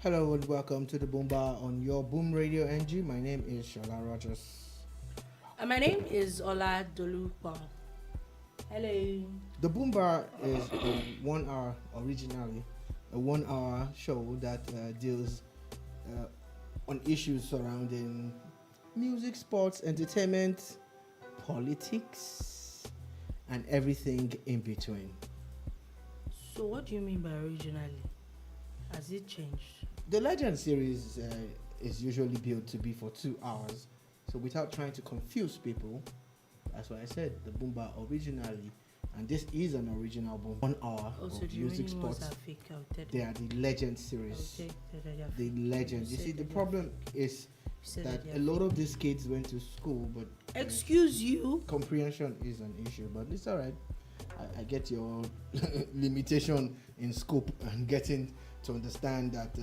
Hello and welcome to the Boom Bar on your Boom Radio NG. My name is Shola Rogers. And my name is Ola Dolupa. Hello. The Boom Bar is a 1 hour, originally, a 1 hour show that deals on issues surrounding music, sports, entertainment, politics, and everything in between. So what do you mean by originally? Has it changed? The Legend series is usually built to be for 2 hours. So without trying to confuse people, that's why I said the Boom Bar originally. And this is an original Boom 1 hour of music sports. They are the Legend series. The Legend. You see, the problem is that a lot of these kids went to school, but excuse you, comprehension is an issue. But it's all right. I get your limitation in scope and getting to understand that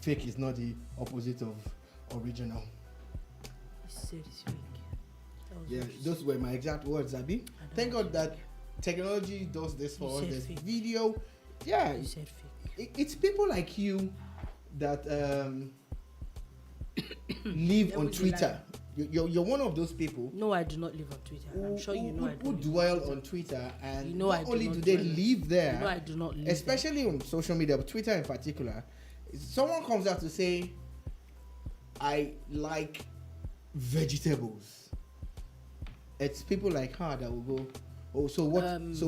fake is not the opposite of original. Said it's fake. Yeah, those were my exact words, Abby. Thank God that technology does this for us. There's video. Yeah, you said fake. It's people like you that live on Twitter. You're one of those people. No, I do not live on Twitter. I'm sure you know I do. Who dwell on Twitter, and you know not only do they live there, you know I do not live especially on social media, but Twitter in particular. Someone comes out to say, "I like vegetables." It's people like her that will go, "Oh, so what? So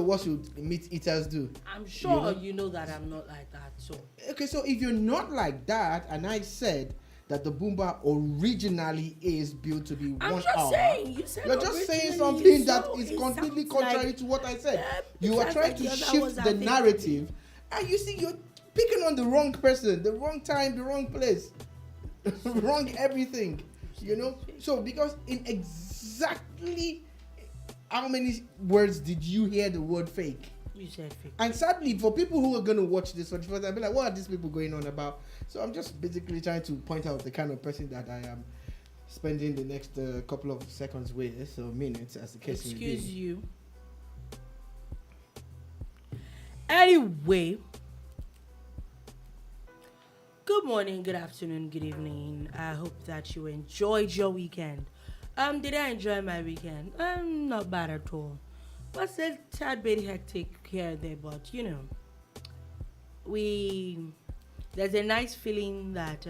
what should meat eaters do?" I'm sure you know that I'm not like that. So okay, so if you're not like that, and I said that the Boom Bar originally is built to be 1 hour. You're just saying something that is completely contrary to what I said. You are trying to shift the narrative, and you see you're picking on the wrong person, the wrong time, the wrong place, wrong everything. You know. So because in exactly how many words did you hear the word fake? You said fake. And sadly, for people who are going to watch this for the first time, be like, what are these people going on about? So I'm just basically trying to point out the kind of person that I am spending the next couple of seconds with, so minutes as the case may be. Excuse you. Anyway, good morning, good afternoon, good evening. I hope that you enjoyed your weekend. Did I enjoy my weekend? Not bad at all. Was a tad bit hectic here and there, but you know, there's a nice feeling that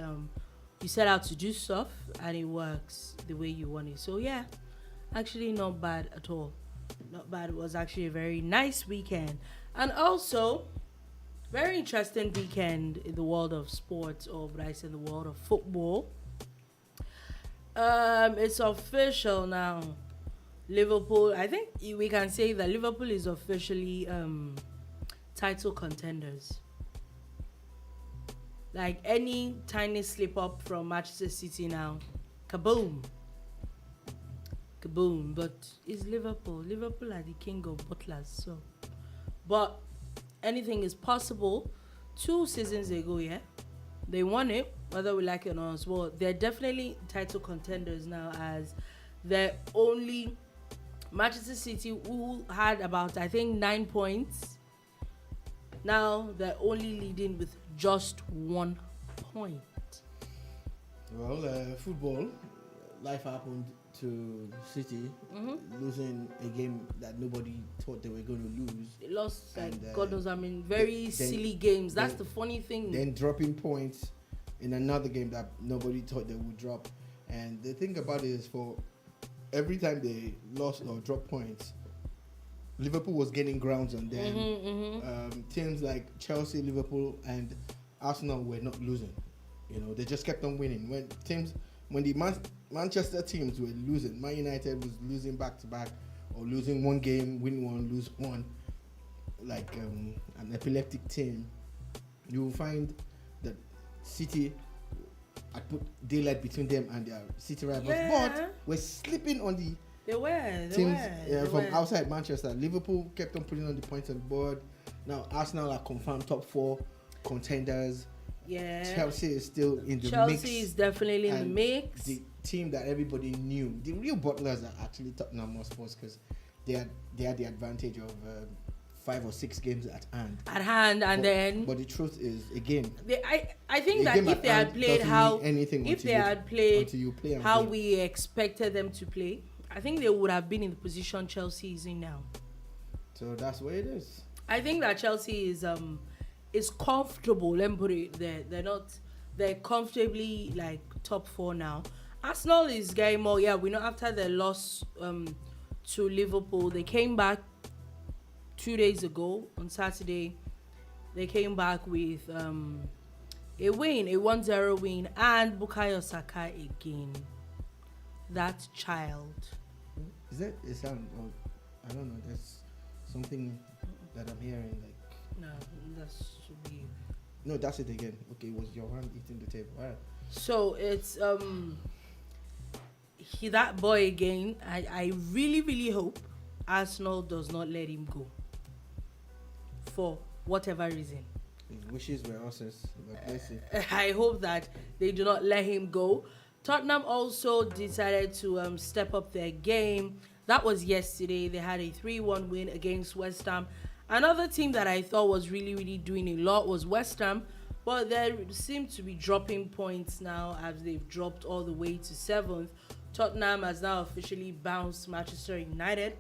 you set out to do stuff and it works the way you want it. So yeah, actually not bad at all. Not bad. It was actually a very nice weekend, and also very interesting weekend in the world of sports, or what I say, in the world of football. It's official now. Liverpool, I think we can say that Liverpool is officially title contenders. Like any tiny slip up from Manchester City now, kaboom. Kaboom. But it's Liverpool. Liverpool are the king of butlers. So, but anything is possible. 2 seasons ago, yeah, they won it, whether we like it or not as well. They're definitely title contenders now, as they're only Manchester City, who had about, I think, 9 points. Now they're only leading with just 1 point. Well, football, life happened to City, losing a game that nobody thought they were going to lose. They lost, God knows, very silly games. That's the funny thing. Then dropping points in another game that nobody thought they would drop. And the thing about it is, for every time they lost or dropped points, Liverpool was gaining grounds on them. Teams like Chelsea, Liverpool, and Arsenal were not losing. You know, they just kept on winning. When the Manchester teams were losing, Man United was losing back to back, or losing one game, win one, lose one, like an epileptic team. You will find that City, I put daylight between them and their City rivals, but we're slipping on the teams from outside Manchester. Liverpool kept on putting on the points on the board. Now Arsenal are confirmed top 4 contenders. Yeah, Chelsea is still in the mix. Chelsea is definitely in the mix. The team that everybody knew, the real butlers are actually Tottenham Hotspur, because they had the advantage of 5 or 6 games at hand. But the truth is, again, I think that if they had played how we expected them to play, I think they would have been in the position Chelsea is in now. So that's where it is. I think that Chelsea is comfortable. Let me put it there. They're comfortably like top 4 now. Arsenal is getting more. Yeah, we know after their loss to Liverpool, they came back 2 days ago on Saturday. They came back with a win, a 1-0 win, and Bukayo Saka again. That child. Is that a sound? Or, I don't know. There's something that I'm hearing. Like no, that should be. No, that's it again. Okay, it was your hand eating the table. All right. So it's that boy again. I really, really hope Arsenal does not let him go for whatever reason. His wishes were ours. I hope that they do not let him go. Tottenham also decided to step up their game. That was yesterday. They had a 3-1 win against West Ham. Another team that I thought was really, really doing a lot was West Ham. But they seem to be dropping points now as they've dropped all the way to 7th. Tottenham has now officially bounced Manchester United.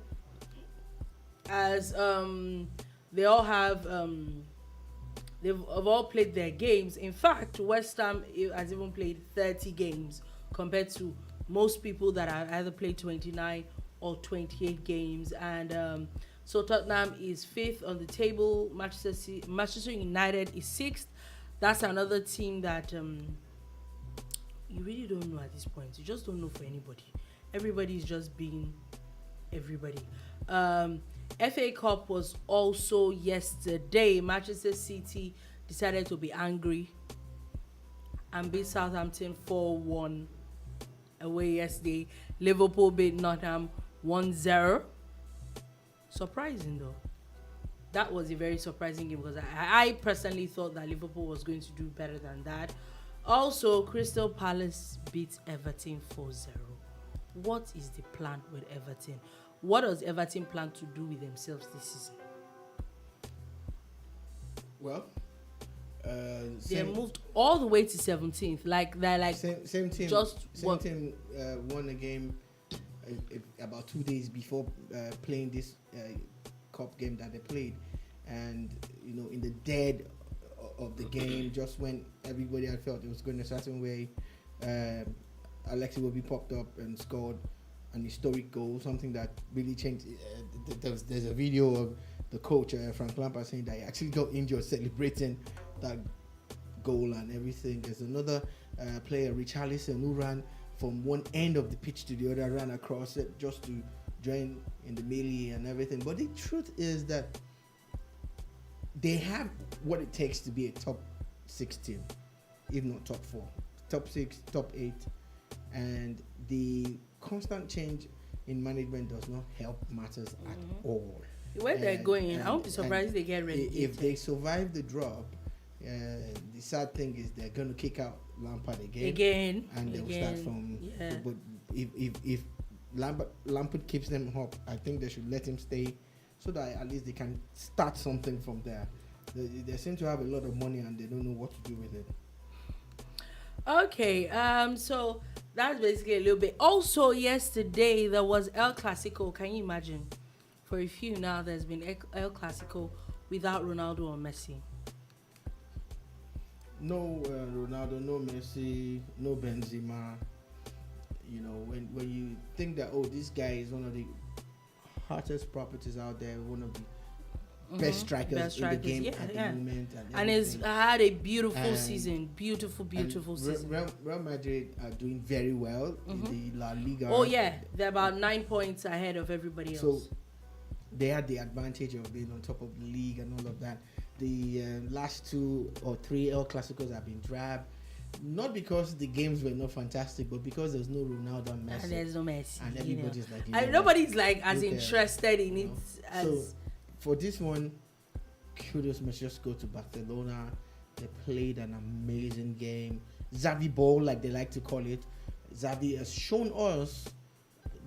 As they all have, they've all played their games. In fact, West Ham has even played 30 games compared to most people that have either played 29 or 28 games. And so Tottenham is 5th on the table. Manchester United is 6th. That's another team that you really don't know at this point. You just don't know for anybody. Everybody is just being everybody. FA Cup was also yesterday. Manchester City decided to be angry and beat Southampton 4-1 away yesterday. Liverpool beat Nottingham 1-0. Surprising though. That was a very surprising game because I personally thought that Liverpool was going to do better than that. Also, Crystal Palace beat Everton 4-0. What is the plan with Everton? What does Everton plan to do with themselves this season? Well, they moved all the way to 17th. Like they're like same team. Team won a game about 2 days before playing this cup game that they played, and in the dead of the game, just when everybody had felt it was going a certain way, Alexi Iwobi popped up and scored an historic goal, something that really changed. There's a video of the coach Frank Lampard saying that he actually got injured celebrating that goal and everything. There's another player, Richarlison, who ran from one end of the pitch to the other, ran across it just to join in the melee and everything. But the truth is that they have what it takes to be a top 6 team, if not top 4, top 6, top 8, and the constant change in management does not help matters at all. Where they're going, I won't be surprised if they get ready. If they survive the drop, the sad thing is they're going to kick out Lampard again, and they'll start from. Yeah. But if Lampard keeps them up, I think they should let him stay, so that at least they can start something from there. They seem to have a lot of money and they don't know what to do with it. Okay, so that's basically a little bit. Also, yesterday there was El Classico. Can you imagine? For a few now, there's been El Classico without Ronaldo or Messi. No Ronaldo, no Messi, no Benzema. When you think that this guy is one of the hottest properties out there, one of the best strikers in the game at the moment, and he's had a beautiful season, beautiful season. Real Madrid are doing very well in the La Liga. Oh yeah, they're about 9 points ahead of everybody else. So they had the advantage of being on top of the league and all of that. The last 2 or 3 El Clasicos have been drab. Not because the games were not fantastic, but because there's no Ronaldo and Messi. And there's no Messi. And everybody's nobody's like as interested in it as. So for this one, kudos must just go to Barcelona. They played an amazing game. Xavi ball, like they like to call it. Xavi has shown us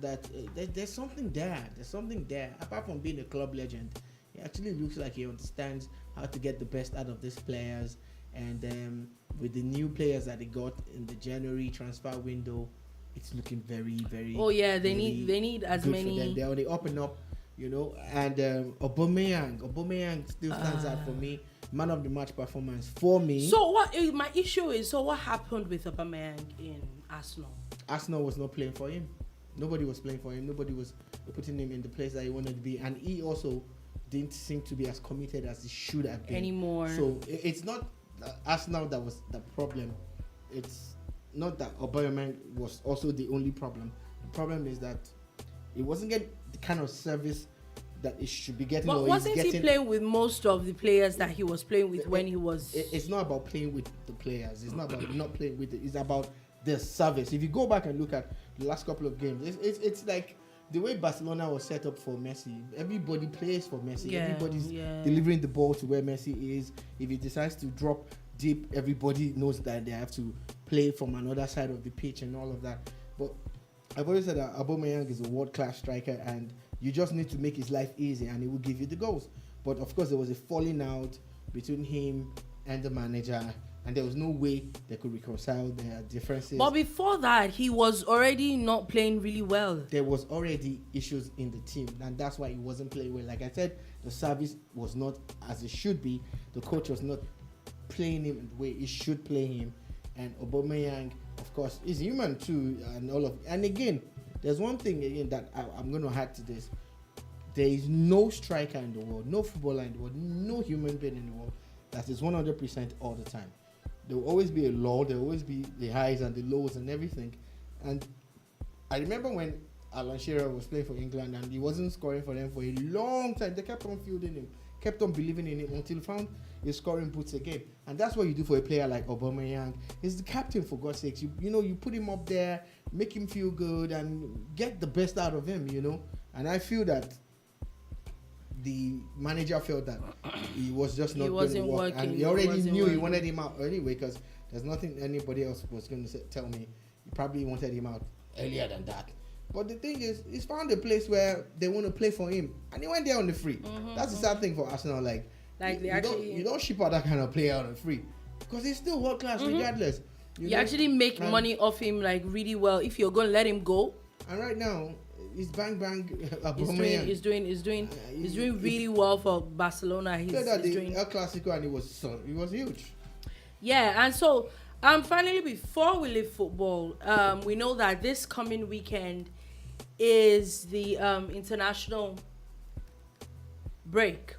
that there's something there. There's something there. Apart from being a club legend, he actually looks like he understands how to get the best out of these players. And with the new players that they got in the January transfer window, it's looking very, very. Oh yeah, they need as many. They're on the up and up, you know. And Aubameyang still stands out for me. Man of the match performance for me. So my issue is, so what happened with Aubameyang in Arsenal? Arsenal was not playing for him. Nobody was playing for him. Nobody was putting him in the place that he wanted to be, and he also didn't seem to be as committed as he should have been anymore. So it's not Arsenal that was the problem. It's not that Aubameyang was also the only problem. The problem is that he wasn't getting the kind of service that he should be getting. But wasn't he playing with most of the players that he was playing with when he was? It's not about playing with the players. It's not about not playing with it. It's about the service. If you go back and look at the last couple of games, it's like the way Barcelona was set up for Messi. Everybody plays for Messi. Everybody's delivering the ball to where Messi is. If he decides to drop deep, everybody knows that they have to play from another side of the pitch and all of that. But I've always said that Aubameyang is a world-class striker, and you just need to make his life easy and he will give you the goals. But of course, there was a falling out between him and the manager, and there was no way they could reconcile their differences. But before that, he was already not playing really well. There was already issues in the team, and that's why he wasn't playing well. Like I said, the service was not as it should be. The coach was not playing him the way he should play him. And Aubameyang, of course, is human too, and all of. And again, there's one thing again that I'm going to add to this. There is no striker in the world, no footballer in the world, no human being in the world that is 100% all the time. There will always be a lull, there will always be the highs and the lows and everything. And I remember when Alan Shearer was playing for England and he wasn't scoring for them for a long time. They kept on fielding him, kept on believing in him until he found his scoring boots again. And that's what you do for a player like Aubameyang. He's the captain, for God's sakes. You put him up there, make him feel good and get the best out of him, you know. And I feel that the manager felt that he was just not going to work, working, and he already knew he wanted him out anyway, because there's nothing anybody else was going to tell me. He probably wanted him out earlier than that. But the thing is, he's found a place where they want to play for him, and he went there on the free. That's the sad thing for Arsenal. Like you don't ship out that kind of player on the free, because he's still world class regardless. You actually make money off him like really well if you're going to let him go. And right now, he's bang. He's doing really well for Barcelona. He's doing El Classico, and he was huge. Yeah, and so finally, before we leave football, we know that this coming weekend is the international break,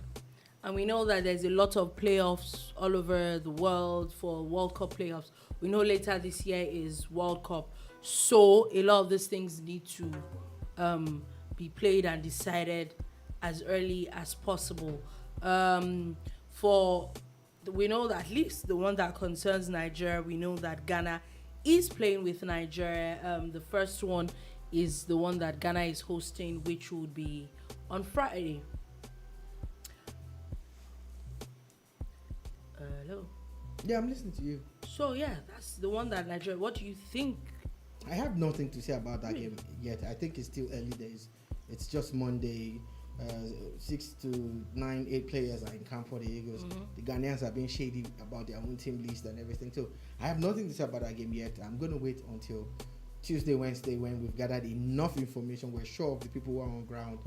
and we know that there's a lot of playoffs all over the world for World Cup playoffs. We know later this year is World Cup, so a lot of these things need to be played and decided as early as possible. We know that at least the one that concerns Nigeria, we know that Ghana is playing with Nigeria. The first one is the one that Ghana is hosting, which would be on Friday. Hello? Yeah, I'm listening to you. So yeah, that's the one that Nigeria. What do you think? I have nothing to say about that game yet. I think it's still early days. It's just Monday. 6 to 9, 8 players are in camp for the Eagles. The Ghanaians are being shady about their own team list and everything. So I have nothing to say about that game yet. I'm going to wait until Tuesday, Wednesday, when we've gathered enough information. We're sure of the people who are on ground,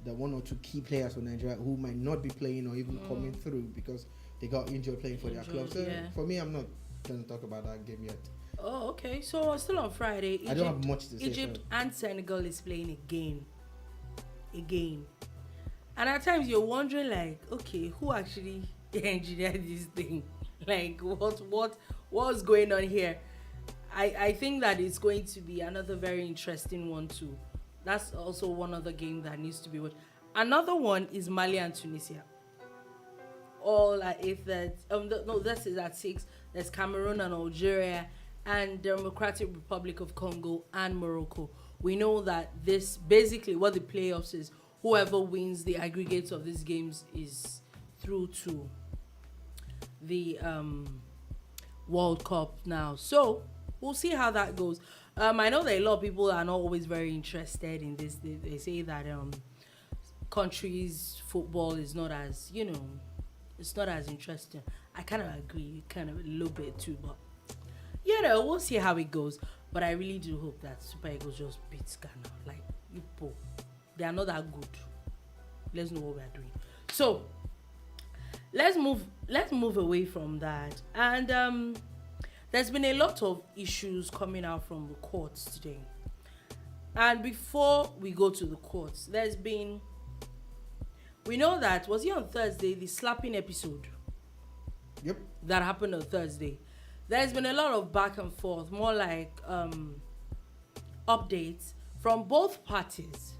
the 1 or 2 key players for Nigeria who might not be playing or even coming through because they got injured playing for their club. So for me, I'm not going to talk about that game yet. Oh, okay. So still on Friday, I don't have much to say. Egypt and Senegal is playing again. And at times you're wondering, like, okay, who actually engineered this thing? Like, what's going on here? I think that it's going to be another very interesting one too. That's also one other game that needs to be watched. Another one is Mali and Tunisia. All at 8:30. This is at 6. There's Cameroon and Algeria and Democratic Republic of Congo and Morocco. We know that this basically what the playoffs is. Whoever wins the aggregates of these games is through to the World Cup now. So we'll see how that goes. I know that a lot of people are not always very interested in this. They say that country's football is not as, it's not as interesting. I kind of agree, kind of a little bit too, but we'll see how it goes. But I really do hope that Super Eagles just beats Ghana. Like, Ipo, they are not that good. Let's know what we are doing. So let's move away from that. And there's been a lot of issues coming out from the courts today. And before we go to the courts, we know that, was it on Thursday, the slapping episode? Yep. That happened on Thursday. There's been a lot of back and forth, more like updates from both parties.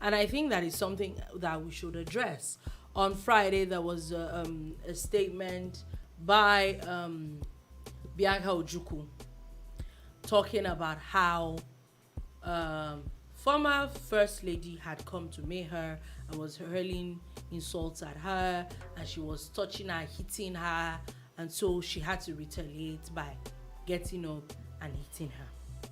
And I think that is something that we should address. On Friday, there was a statement by Bianca Ojukwu talking about how former First Lady had come to meet her and was hurling insults at her, and she was touching her, hitting her, and so she had to retaliate by getting up and hitting her.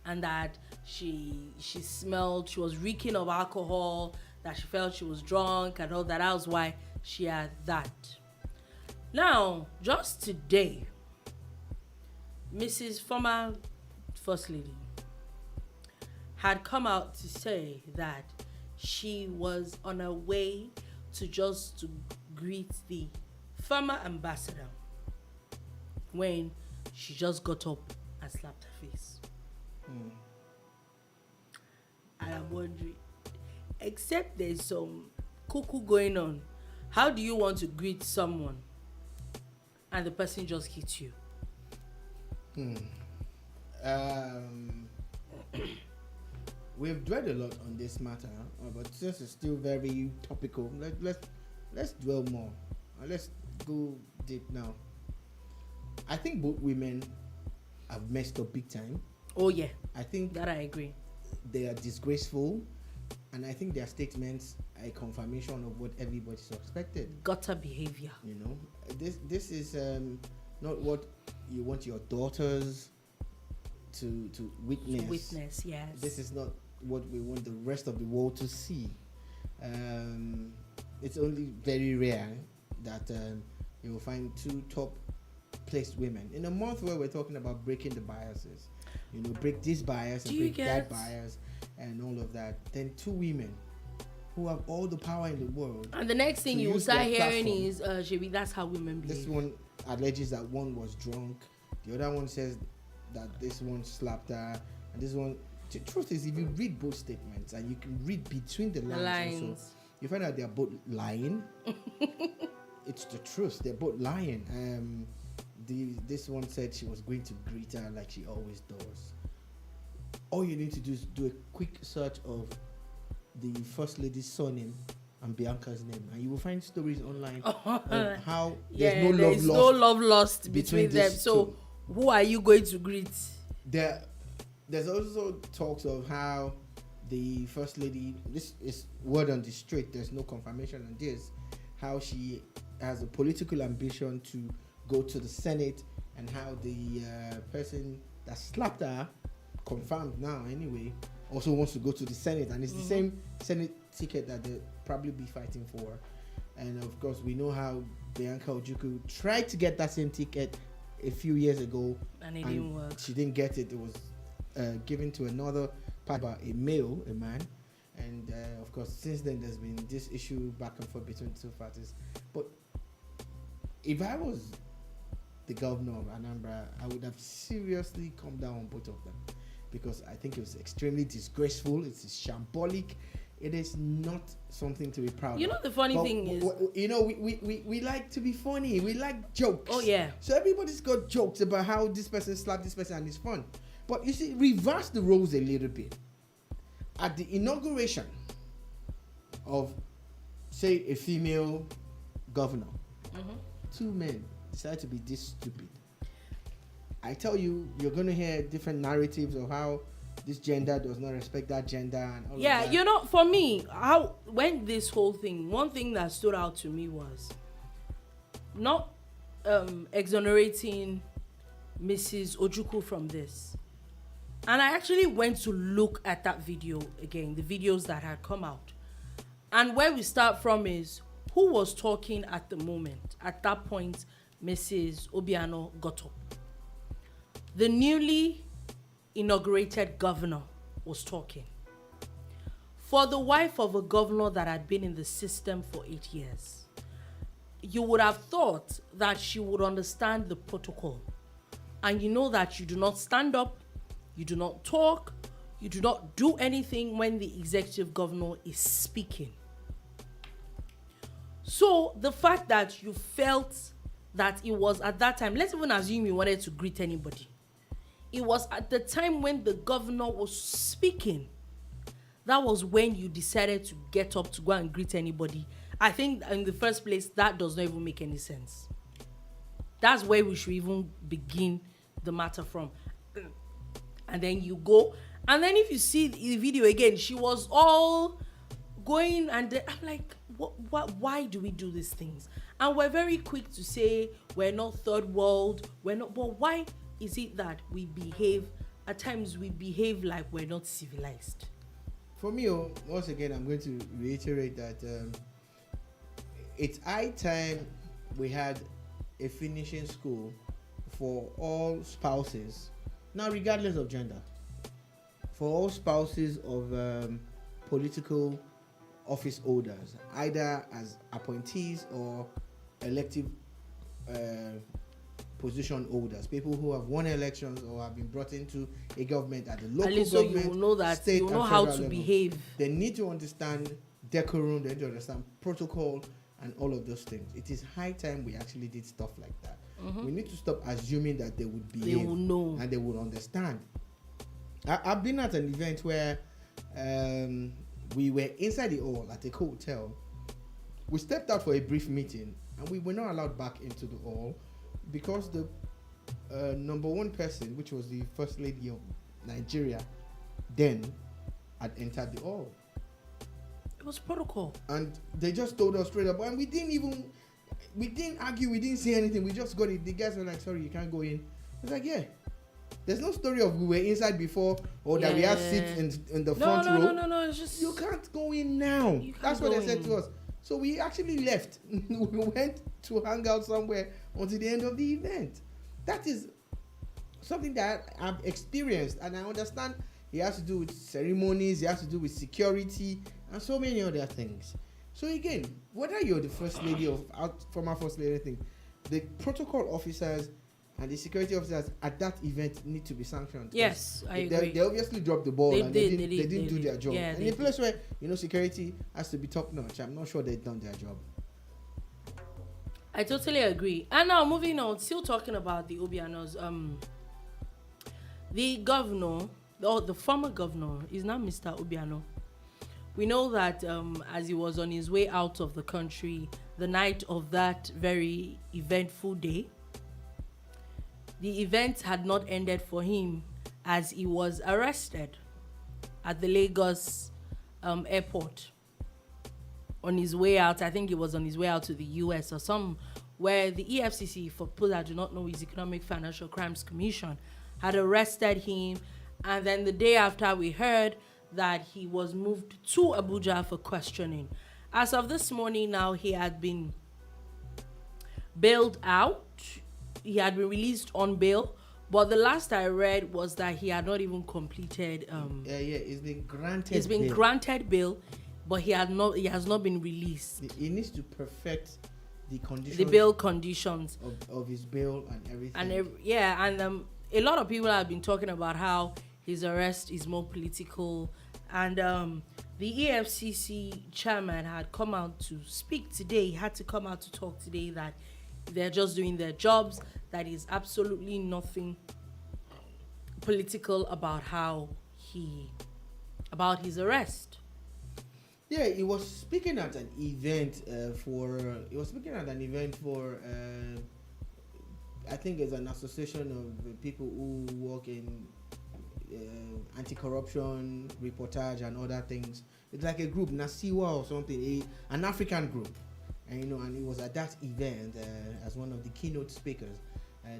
And that she smelled, she was reeking of alcohol, that she felt she was drunk and all that. That was why she had that. Now, just today, Mrs. Former First Lady had come out to say that she was on her way to greet the former ambassador when she just got up and slapped her face. And I'm wondering, except there's some cuckoo going on, how do you want to greet someone and the person just hits you? We've dwelled a lot on this matter, but since it's still very topical, let's dwell more. Let's go deep now. I think both women have messed up big time. Oh yeah, I think that I agree. They are disgraceful, and I think their statements are a confirmation of what everybody suspected. Gutter behavior. This is not what you want your daughters to witness. Witness, yes. This is not what we want the rest of the world to see. It's only very rare that you will find two top placed women in a month where we're talking about breaking the biases. Break this bias and break that bias and all of that. Then two women who have all the power in the world. And the next thing you will start hearing is, Shebi, that's how women behave. This one alleges that one was drunk. The other one says that this one slapped her. And this one... The truth is, if you read both statements and you can read between the lines. Also, you find out they're both lying. It's the truth. They're both lying. This one said she was going to greet her like she always does. All you need to do is do a quick search of the First Lady's surname and Bianca's name, and you will find stories online of how there's no love lost between them. So who are you going to greet? There's also talks of how the First Lady, this is word on the street, there's no confirmation on this, how she has a political ambition to go to the Senate, and how the person that slapped her, confirmed now anyway, also wants to go to the Senate, and it's the same Senate ticket that they'll probably be fighting for. And of course, we know how Bianca Ojukwu tried to get that same ticket a few years ago, and it didn't work. She didn't get it. It was given to another party, a man. And of course, since then, there's been this issue back and forth between the two parties. But if I was the governor of Anambra, I would have seriously come down on both of them, because I think it was extremely disgraceful. It's shambolic. It is not something to be proud of. The funny thing is... we like to be funny. We like jokes. Oh, yeah. So everybody's got jokes about how this person slapped this person and it's fun. But you see, reverse the roles a little bit. At the inauguration of, say, a female governor, two men decide to be this stupid. I tell you, you're going to hear different narratives of how this gender does not respect that gender and all of that. For me, when this whole thing, one thing that stood out to me was not exonerating Mrs. Ojukwu from this. And I actually went to look at that video again, the videos that had come out. And where we start from is who was talking at the moment. At that point, Mrs. Obiano got up. The newly inaugurated governor was talking. For the wife of a governor that had been in the system for 8 years, you would have thought that she would understand the protocol. And you know that you do not stand up, you do not talk, you do not do anything when the executive governor is speaking. So the fact that you felt that it was at that time, let's even assume you wanted to greet anybody. It was at the time when the governor was speaking. That was when you decided to get up to go and greet anybody. I think in the first place, that does not even make any sense. That's where we should even begin the matter from. And then you go. And then if you see the video again, she was all going and I'm like, why do we do these things? And we're very quick to say we're not third world. But why is it that we behave, at times we behave like we're not civilized? For me, once again, I'm going to reiterate that it's high time we had a finishing school for all spouses, now regardless of gender, for all spouses of political office holders, either as appointees or elective position holders, people who have won elections or have been brought into a government at the local At least so government, you will know that state you know and how federal to level. behave. They need to understand decorum, they need to understand protocol and all of those things. It is high time we actually did stuff like that. We need to stop assuming that they would behave. They will know. And they will understand. I've been at an event where we were inside the hall at a hotel. We stepped out for a brief meeting and we were not allowed back into the hall because the number one person, which was the First Lady of Nigeria, then had entered the hall. It was protocol. And they just told us straight up, and we didn't argue, we didn't say anything, we just got it. The guys were like, sorry, you can't go in. I was like, yeah. There's no story of we were inside before or that we had seats in the front row. No, it's just... You can't go in now. That's what they said to us. So we actually left. We went to hang out somewhere until the end of the event. That is something that I've experienced, and I understand it has to do with ceremonies, it has to do with security, and so many other things. So again, whether you're the First Lady of former First Lady, anything, the protocol officers and the security officers at that event need to be sanctioned. Yes, I agree. They obviously dropped the ball and they didn't do their job. Yeah, and in a place where security has to be top notch, I'm not sure they've done their job. I totally agree. And now moving on, still talking about the Obianos. The governor, or the former governor, is now Mr. Obiano. We know that as he was on his way out of the country, the night of that very eventful day, the event had not ended for him as he was arrested at the Lagos airport on his way out. I think he was on his way out to the US or some, where the EFCC, for people that do not know, is Economic Financial Crimes Commission, had arrested him. And then the day after, we heard that he was moved to Abuja for questioning. As of this morning now, he had been bailed out. He had been released on bail, but the last I read was that he had not even completed. It's been granted. It's been granted bail, but he has not been released. He needs to perfect the conditions. The bail conditions of his bail and everything. And a lot of people have been talking about how his arrest is more political, and the EFCC chairman had come out to speak today. He had to come out to talk today that they're just doing their jobs, that is absolutely nothing political about his arrest. Yeah, he was speaking at an event for I think it's an association of people who work in anti-corruption, reportage and other things. It's like a group, Nasiwa or something, an African group. And and it was at that event as one of the keynote speakers.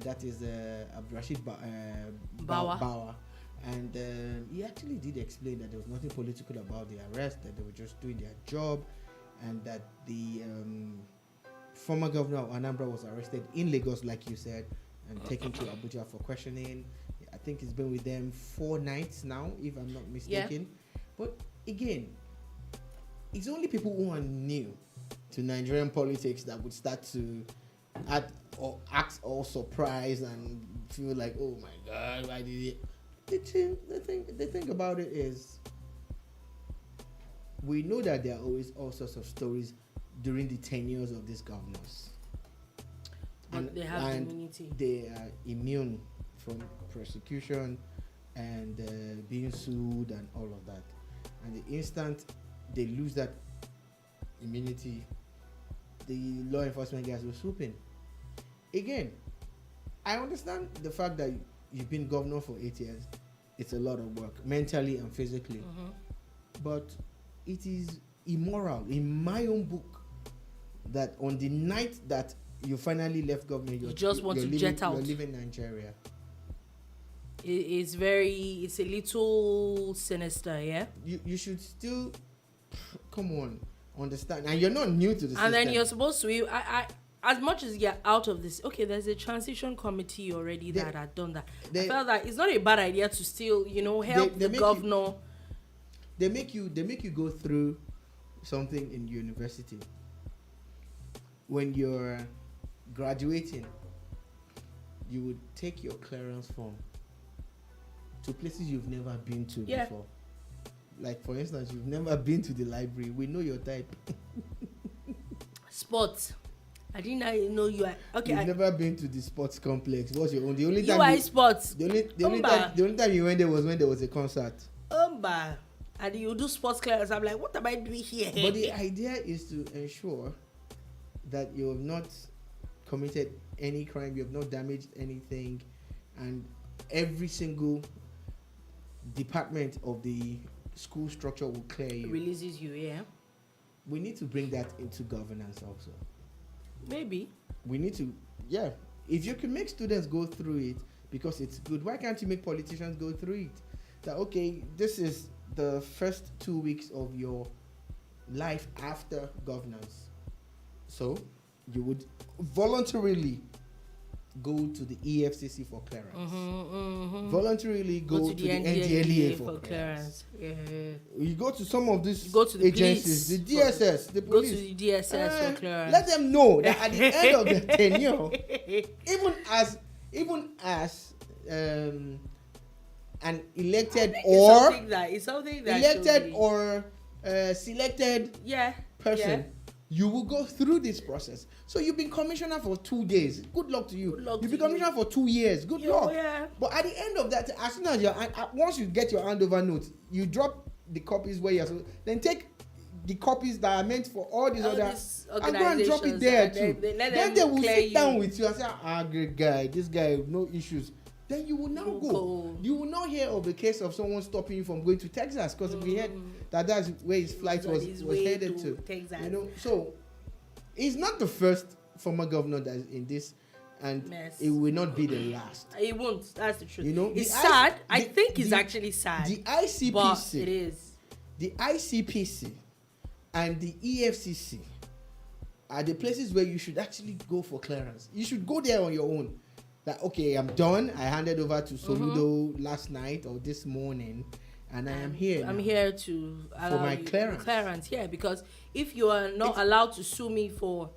That is Abdurrashid Bawa. And he actually did explain that there was nothing political about the arrest, that they were just doing their job, and that the former governor of Anambra was arrested in Lagos, like you said, and taken to Abuja for questioning. I think he's been with them 4 nights now, if I'm not mistaken. Yeah. But again, it's only people who are new to Nigerian politics that would start to act all surprised and feel like, oh my God, why did he? The thing about it is, we know that there are always all sorts of stories during the tenures of these governors. And they have immunity. They are immune from prosecution and being sued and all of that. And the instant they lose that immunity, the law enforcement guys will swoop in. Again, I understand the fact that you've been governor for 8 years. It's a lot of work, mentally and physically. Mm-hmm. But it is immoral, in my own book, that on the night that you finally left government, you just want to jet out. You're leaving Nigeria. It's a little sinister, yeah? You should still, come on, understand. And you're not new to the system. And then you're supposed to, as much as you're out of this, okay, there's a transition committee already that had done that. I felt that it's not a bad idea to still, help the governor. They make you go through something in university. When you're graduating, you would take your clearance form to places you've never been to before. Like, for instance, you've never been to the library. We know your type. Sports. I didn't know you are. Okay. You've never been to the sports complex. What's your own? The only time sports. The only time you went there was when there was a concert. And you do sports clearance. I'm like, what am I doing here? But the idea is to ensure that you have not committed any crime, you have not damaged anything, and every single department of the school structure will clear you. Releases you, yeah. We need to bring that into governance also. Maybe. We need to, yeah. If you can make students go through it because it's good, why can't you make politicians go through it? That, okay, this is the first 2 weeks of your life after governance. So you would voluntarily go to the EFCC for clearance. Voluntarily go to the NDLEA for clearance. Yeah. You go to some of these the agencies, the DSS, the police. Go to the DSS for clearance. Let them know that at the end of the tenure, even as an elected or elected or selected person, you will go through this process. So you've been commissioner for 2 days. Good luck to you. You've been commissioner for 2 years. Good luck. Yeah. But at the end of that, as soon as once you get your handover note, you drop the copies where you're supposed. Then take the copies that are meant for all these other and go and drop it there too. Then they will sit down with you and say, great guy, this guy, no issues. Then you will now go. You will not hear of the case of someone stopping you from going to Texas because we heard that's where his flight was headed to. Texas. So he's not the first former governor that is in this, and it will not be the last. It won't. That's the truth. It's sad. I think it's actually sad. The ICPC, but it is. The ICPC and the EFCC are the places where you should actually go for clearance. You should go there on your own. That, okay, I'm done. I handed over to Soludo last night or this morning, and I am here. I'm here to allow for my clearance. Yeah, because if you are not allowed to sue me for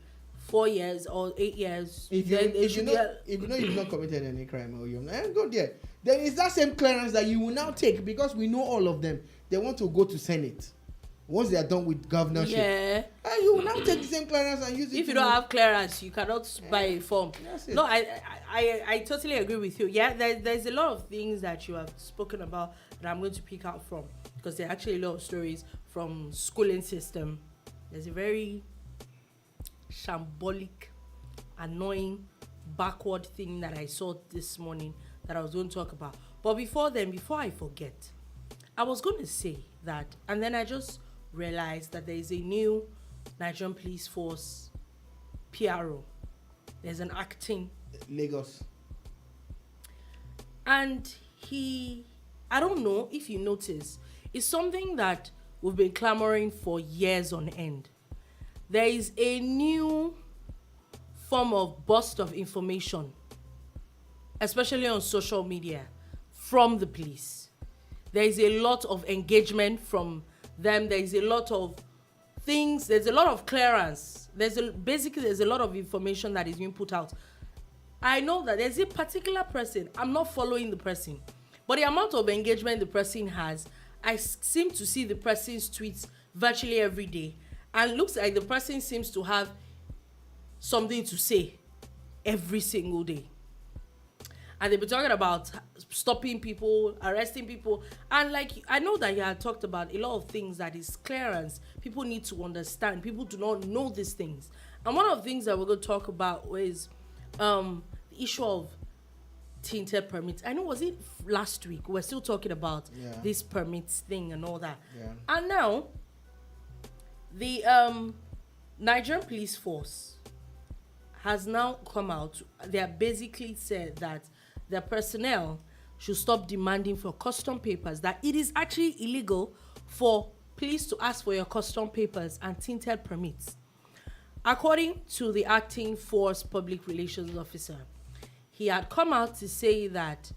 4 years or 8 years, if you know you've not committed any crime or you're not, go there. Then it's that same clearance that you will now take, because we know all of them. They want to go to Senate. Once they are done with governorship, and you will now take the same clearance and use it. If you don't have clearance, you cannot buy a form. No, I totally agree with you. Yeah, there's a lot of things that you have spoken about that I'm going to pick out from, because there are actually a lot of stories from schooling system. There's a very shambolic, annoying, backward thing that I saw this morning that I was going to talk about. But before I forget, I was going to say that, and then I just realized that there is a new Nigerian police force PRO. There's an acting Lagos, and he I don't know if you notice, it's something that we've been clamoring for years on end. There is a new form of burst of information, especially on social media, from the police. There is a lot of engagement from them. There is a lot of things. There's a lot of clearance. Basically there's a lot of information that is being put out. I know that there's a particular person. I'm not following the person, but the amount of engagement the person has, I seem to see the person's tweets virtually every day, and looks like the person seems to have something to say every single day. And they've been talking about stopping people, arresting people, and like, I know that you had talked about a lot of things that is clearance. People need to understand. People do not know these things. And one of the things that we're going to talk about is the issue of tinted permits. I know, was it last week? We're still talking about this permits thing and all that. Yeah. And now, the Nigerian police force has now come out. They have basically said that their personnel should stop demanding for custom papers, that it is actually illegal for police to ask for your custom papers and tinted permits. According to the acting force public relations officer, he had come out to say that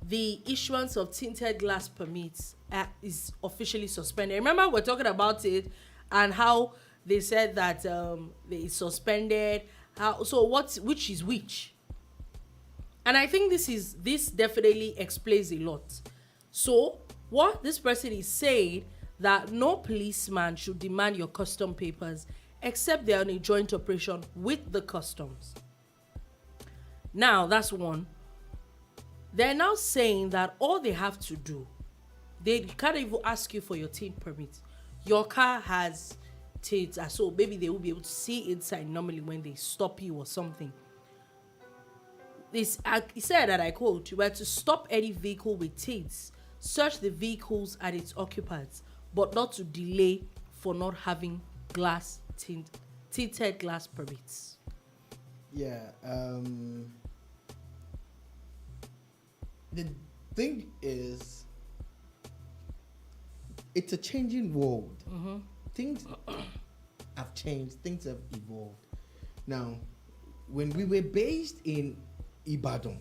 the issuance of tinted glass permits is officially suspended. Remember, we're talking about it and how they said that it's suspended. Which is which? And I think this definitely explains a lot. So what this person is saying, that no policeman should demand your custom papers except they're on a joint operation with the customs. Now, that's one. They're now saying that all they have to do, they can't even ask you for your tint permit. Your car has tints, so maybe they will be able to see inside normally when they stop you or something. He said that, I quote, "You were to stop any vehicle with tints, search the vehicles and its occupants, but not to delay for not having tinted glass permits." Yeah. The thing is, it's a changing world. Mm-hmm. Things have changed. Things have evolved. Now, when we were based in Ibadan,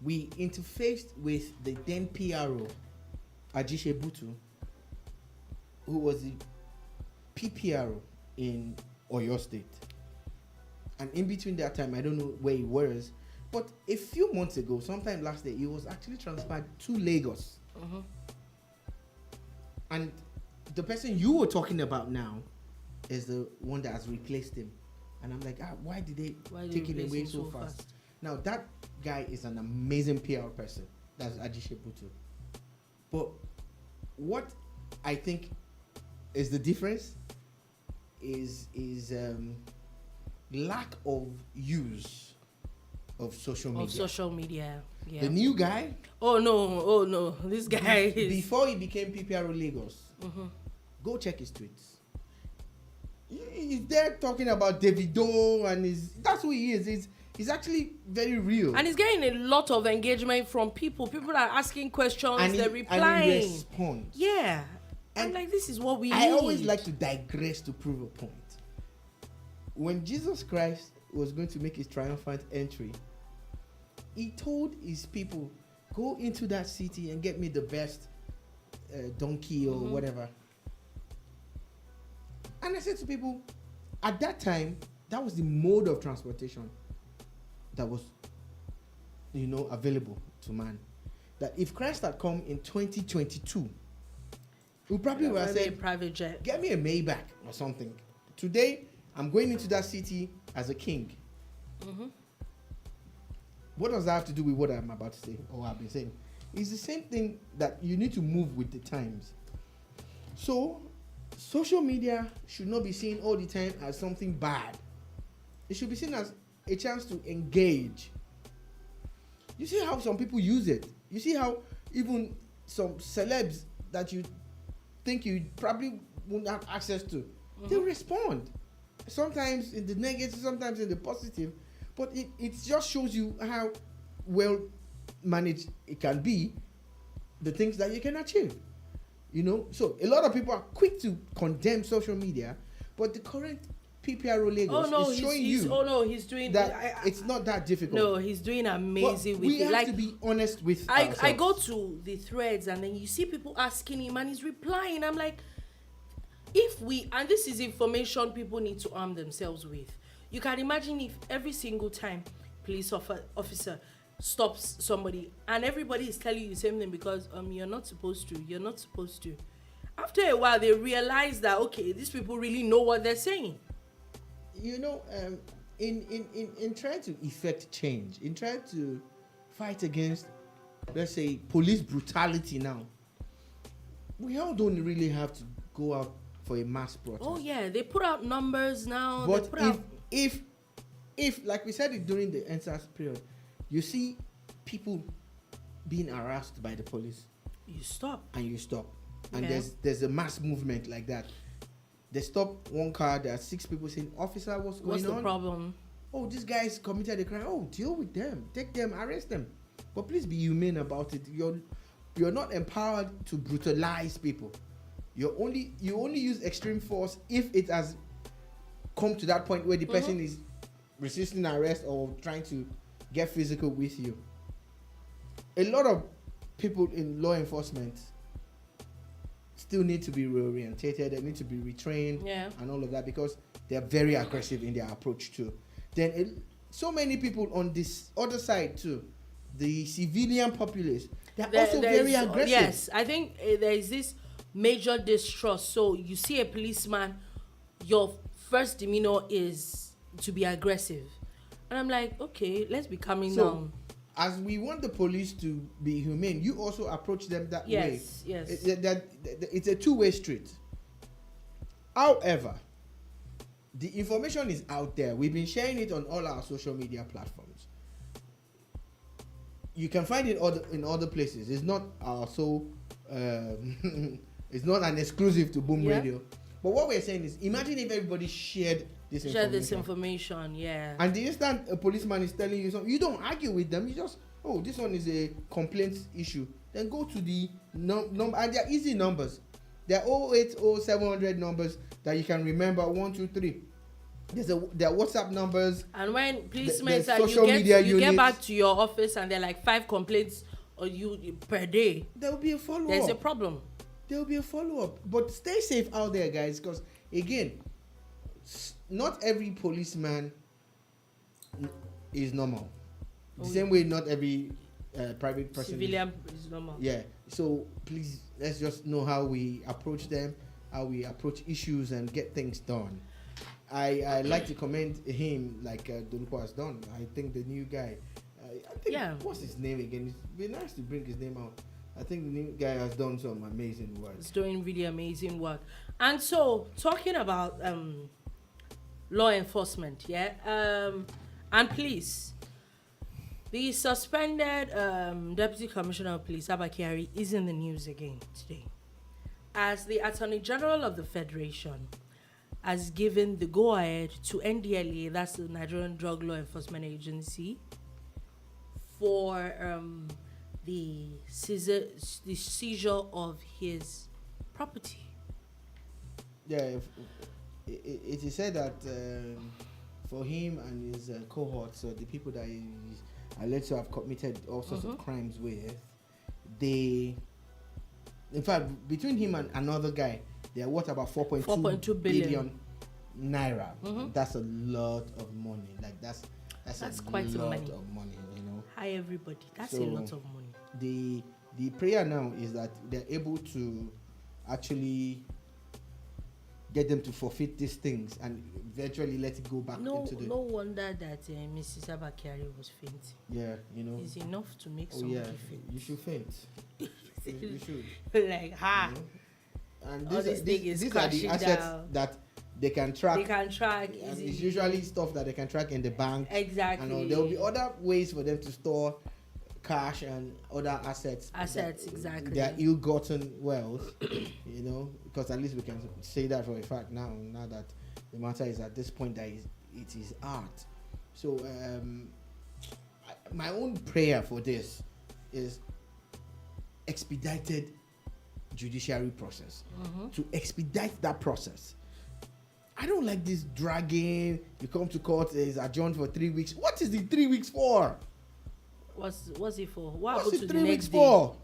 we interfaced with the then PRO, Ajishe Butu, who was the PPRO in Oyo State. And in between that time, I don't know where he was, but a few months ago, sometime last year, he was actually transferred to Lagos. Mm-hmm. And the person you were talking about now is the one that has replaced him. And I'm like, why did they take him away so fast? Now, that guy is an amazing PR person. That's Ajishe Butu. But what I think is the difference is lack of use of social media. Yeah. The new guy. Oh no, this guy is. Before he became PPRO Lagos, Mm-hmm. go check his tweets. He's there talking about Davido, and that's who he is. He's actually very real. And he's getting a lot of engagement from people. People are asking questions, they're replying. And he responds. Yeah. And I'm like, this is what we need. I always like to digress to prove a point. When Jesus Christ was going to make his triumphant entry, he told his people, go into that city and get me the best donkey or whatever. And I said to people, at that time, that was the mode of transportation that was, available to man. That if Christ had come in 2022, we probably would have said, a private jet. Get me a Maybach or something. Today, I'm going into that city as a king. Mm-hmm. What does that have to do with what I'm about to say or I've been saying? It's the same thing that you need to move with the times. So, social media should not be seen all the time as something bad. It should be seen as a chance to engage. You see how some people use it. You see how even some celebs that you think you probably won't have access to, they respond. Sometimes in the negative, sometimes in the positive. But it just shows you how well managed it can be the things that you can achieve. You know, so a lot of people are quick to condemn social media, but the current PPRO Lagos is showing he's doing that it's not that difficult. No, he's doing amazing with it. We have to be honest with ourselves. I go to the threads and then you see people asking him and he's replying. I'm like, and this is information people need to arm themselves with. You can imagine if every single time police officer stops somebody and everybody is telling you the same thing because you're not supposed to. After a while they realize that okay, these people really know what they're saying. You know, in trying to effect change, in trying to fight against, let's say, police brutality now, we all don't really have to go out for a mass protest. Oh yeah, they put out numbers now. But if like we said it during the NSAS period, you see people being harassed by the police, you stop. And there's a mass movement like that. They stop one car, there are 6 people saying, officer, what's going on? What's the problem? Oh, this guy's committed a crime. Oh, deal with them. Take them, arrest them. But please be humane about it. You're not empowered to brutalize people. You only use extreme force if it has come to that point where the person is resisting arrest or trying to get physical with you. A lot of people in law enforcement still need to be reorientated, they need to be retrained and all of that because they're very aggressive in their approach too. Then so many people on this other side too, the civilian populace, they're also very aggressive. Yes, I think there is this major distrust. So you see a policeman, your first demeanor is to be aggressive. And I'm like, okay, let's be calming down. As we want the police to be humane, you also approach them that way. Yes. It's a two-way street. However, the information is out there. We've been sharing it on all our social media platforms. You can find it in other places. It's not it's not an exclusive to Boom Radio. But what we're saying is, imagine if everybody shared this information. And the instant a policeman is telling you something, you don't argue with them. You just, this one is a complaint issue. Then go to the number, and they're easy numbers. They're 080 700 numbers that you can remember. 1, 2, 3. There are WhatsApp numbers. And when policemen say you get back to your office and there are like 5 complaints or you per day, there will be a follow-up. There's a problem. There will be a follow-up. But stay safe out there, guys, because again, not every policeman is normal. The same way not every private person civilian is normal. Yeah. So please, let's just know how we approach them, how we approach issues and get things done. I like to commend him like Ojukwu has done. I think the new guy, what's his name again? It'd be nice to bring his name out. I think the new guy has done some amazing work. He's doing really amazing work. And so, talking about law enforcement, and police, the suspended Deputy Commissioner of Police, Abba Kyari, is in the news again today, as the Attorney General of the Federation has given the go-ahead to NDLA, that's the Nigerian Drug Law Enforcement Agency, for the seizure of his property. Yeah, it is said that for him and his cohorts, so the people that he is alleged to have committed all sorts of crimes with, in fact, between him and another guy, they are worth about 4.2 billion naira. That's a lot of money. Like that's quite a lot of money, you know. Hi everybody, that's a lot of money. The prayer now is that they're able to actually get them to forfeit these things and eventually let it go back into the... No wonder that Mrs. Abba Kyari was fainting. Yeah, you know. It's enough to make somebody faint. You should faint. you should. Like, ha! You know? And these are the assets that they can track. And it's usually stuff that they can track in the bank. Exactly. And there will be other ways for them to store cash and other assets. Exactly. Their ill-gotten wealth, you know, because at least we can say that for a fact now that the matter is at this point that it is art. So my own prayer for this is expedited judiciary process, to expedite that process. I don't like this dragging. You come to court, it's adjourned for 3 weeks. What is the 3 weeks for? What's it for? What What's happened the to 3 the weeks next day? for?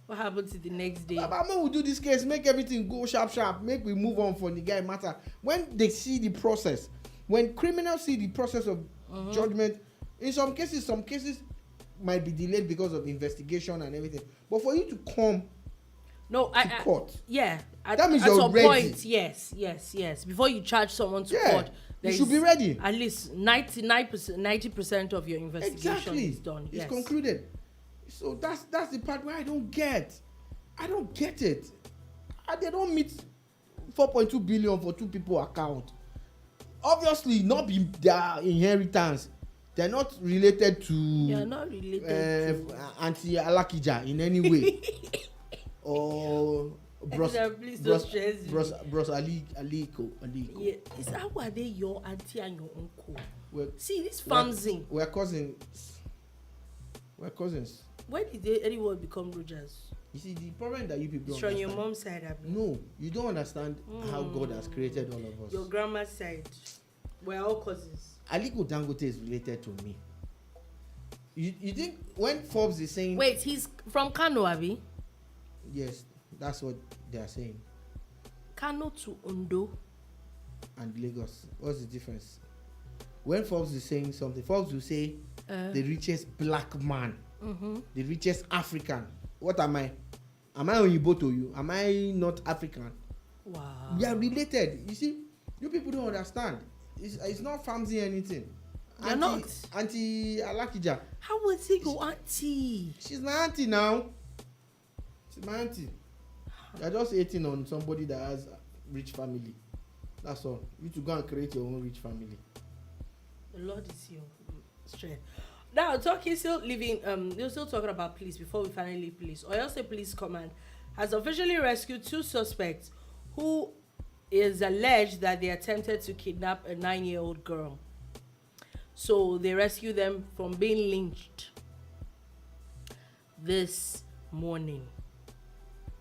What happened to the next day? Baba will do this case, make everything go sharp, make we move on for the guy matter. When they see the process, when criminals see the process of judgment, in some cases might be delayed because of investigation and everything. But for you to come to court, that means you're ready. Point, yes. Before you charge someone to court, you should be ready. At least 90% of your investigation is done. It's concluded. So that's the part where I don't get it. They don't meet 4.2 billion for 2 people account. Obviously, not be their inheritance. They're not related to. They're not related to Auntie Alakija in any way. Or Bros Aliko. Yeah, is that why they your auntie and your uncle? See this famzing. We're cousins. When did anyone become Rogers? You see, the problem that you people don't from understand. Your mom's side, I mean. No, you don't understand how God has created all of us. Your grandma's side. We're all cousins. Aliko Dangote is related to me. You think when Forbes is saying... Wait, he's from Kano, Abi? Yes, that's what they are saying. Kano to Ondo. And Lagos. What's the difference? When Forbes is saying something, Forbes will say the richest black man, the richest African. What am I? Am I Oyibo to you? Am I not African? Wow. We are related. You see, you people don't understand. It's not fancy anything. You're not. Auntie Alakija. How was he your auntie? She's my auntie now. She's my auntie. You're just hating on somebody that has a rich family. That's all. You to go and create your own rich family. The Lord is your strength. Now, you're still talking about police before we finally leave police. Oyo State Police Command has officially rescued 2 suspects who is alleged that they attempted to kidnap a 9-year-old girl. So they rescued them from being lynched this morning.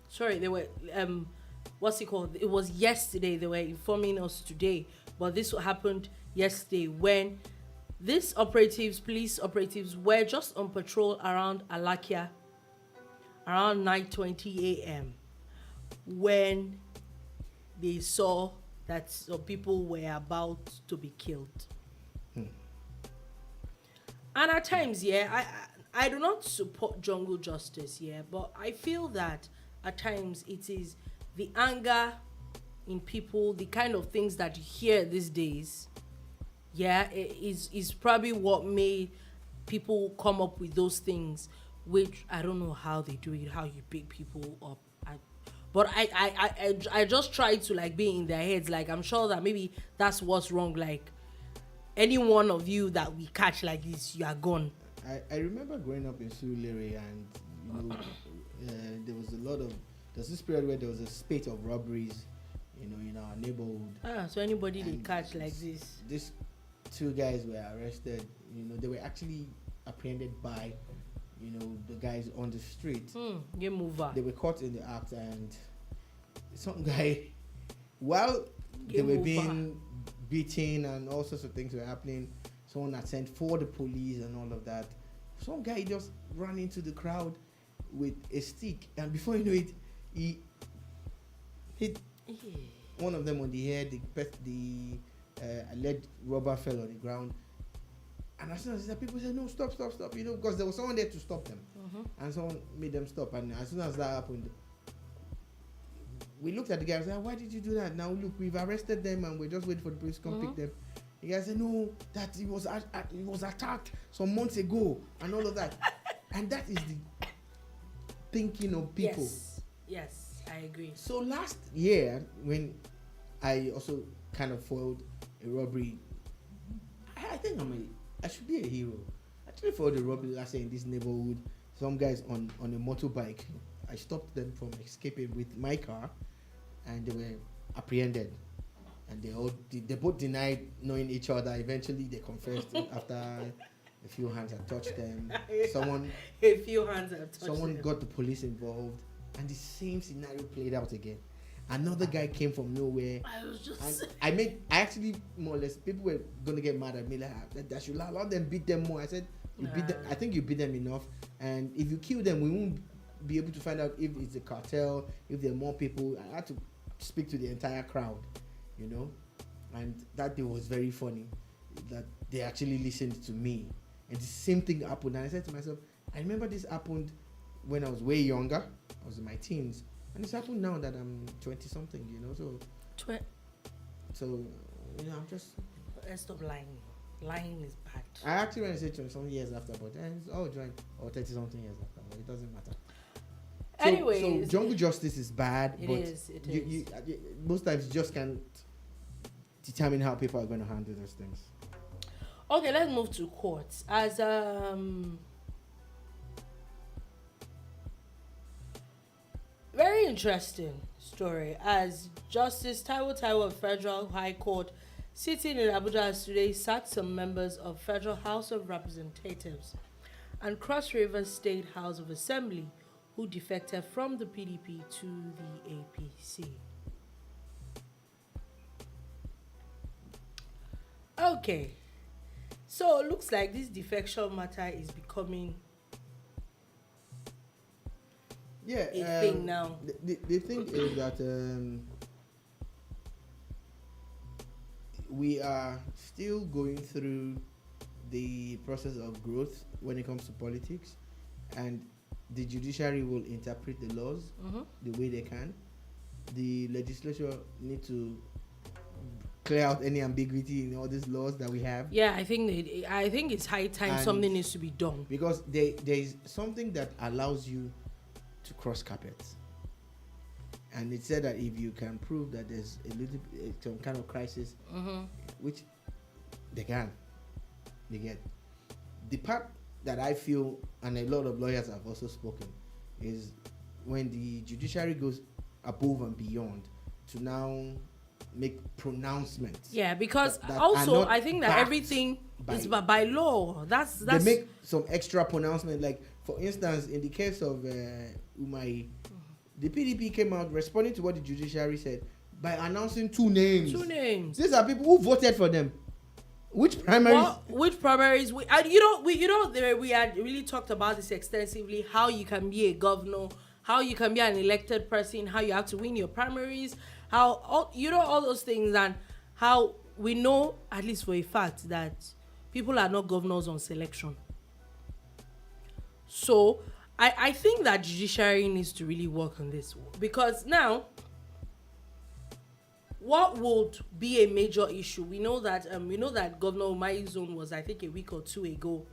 Sorry, they were what's it called? It was yesterday. They were informing us today, but this happened yesterday when these police operatives, were just on patrol around Alakia around 9:20 a.m. when they saw that some people were about to be killed. And at times, I do not support jungle justice, but I feel that at times it is the anger in people, the kind of things that you hear these days, is probably what made people come up with those things, which I don't know how they do it, how you pick people up. But I just try to like be in their heads. Like, I'm sure that maybe that's what's wrong. Like, any one of you that we catch like this, you are gone. I remember growing up in Surulere, and there was this period where there was a spate of robberies, in our neighborhood. So anybody they catch like this. These 2 guys were arrested. They were actually apprehended by, the guys on the street. Game over. They were caught in the act, and some guy, while they were being beaten and all sorts of things were happening, someone had sent for the police and all of that. Some guy just ran into the crowd with a stick, and before you know it, he hit one of them on the head. The alleged robber fell on the ground, and as soon as that, people said, "No, stop!" Because there was someone there to stop them, and someone made them stop. And as soon as that happened, we looked at the guy and said, "Why did you do that? Now look, we've arrested them, and we're just waiting for the police to come pick them." The guy said, "No, that he was attacked some months ago, and all of that." And that is the thinking of people. Yes, I agree. So last year, when I also kind of foiled a robbery, I think I should be a hero. I actually foiled a robbery last year in this neighborhood. Some guys on a motorbike. I stopped them from escaping with my car, and they were apprehended. And they both denied knowing each other. Eventually, they confessed after a few hands had touched them. Someone A few hands have touched Someone them. got the police involved, and the same scenario played out again. Another guy came from nowhere. I was just. And I actually more or less people were gonna get mad at me like that should allow them beat them more. I said you beat them. I think you beat them enough, and if you kill them, we won't be able to find out if it's a cartel, if there are more people. I had to speak to the entire crowd, and that day was very funny that they actually listened to me, and the same thing happened. And I said to myself, I remember this happened when I was way younger. I was in my teens. And it's happened now that I'm 20 something, so I'm just. Let's stop lying. Lying is bad. I actually want to say 20 something years after, but it's all joint, or 30 something years after, but it doesn't matter. Anyways, so jungle justice is bad, It but is. most times you just can't determine how people are going to handle those things. Okay, let's move to courts. As very interesting story, as Justice Taiwo of Federal High Court sitting in Abuja today sacked some members of Federal House of Representatives and Cross River State House of Assembly who defected from the PDP to the APC. Okay, so it looks like this defection matter is becoming a thing now. The thing is that we are still going through the process of growth when it comes to politics, and the judiciary will interpret the laws the way they can. The legislature need to clear out any ambiguity in all these laws that we have. Yeah, I think it's high time something needs to be done. Because there is something that allows you to cross carpets. And it said that if you can prove that there's some kind of crisis, which they get. The part that I feel, and a lot of lawyers have also spoken, is when the judiciary goes above and beyond to now make pronouncements. Yeah, because that also I think that everything is by law. That's they make some extra pronouncement. Like for instance, in the case of Umahi, the PDP came out responding to what the judiciary said by announcing two names. These are people who voted for them. Which primaries? Which primaries? We had really talked about this extensively. How you can be a governor, how you can be an elected person, how you have to win your primaries, how all those things, and how we know at least for a fact that people are not governors on selection. So I think that judiciary needs to really work on this, because now what would be a major issue? We know that Governor Umahi's zone was, I think, a week or two ago.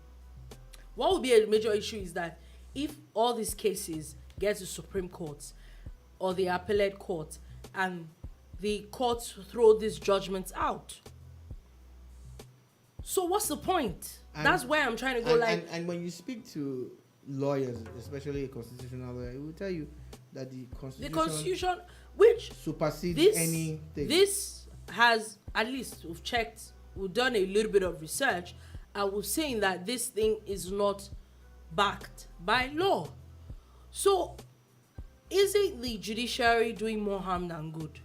What would be a major issue is that if all these cases get to Supreme Court or the appellate court and the courts throw these judgments out, so what's the point? That's where I'm trying to go. And when you speak to lawyers, especially a constitutional lawyer, he will tell you that the constitution which supersedes anything. This has, at least we've done a little bit of research, and we're saying that this thing is not backed by law. So is it the judiciary doing more harm than good?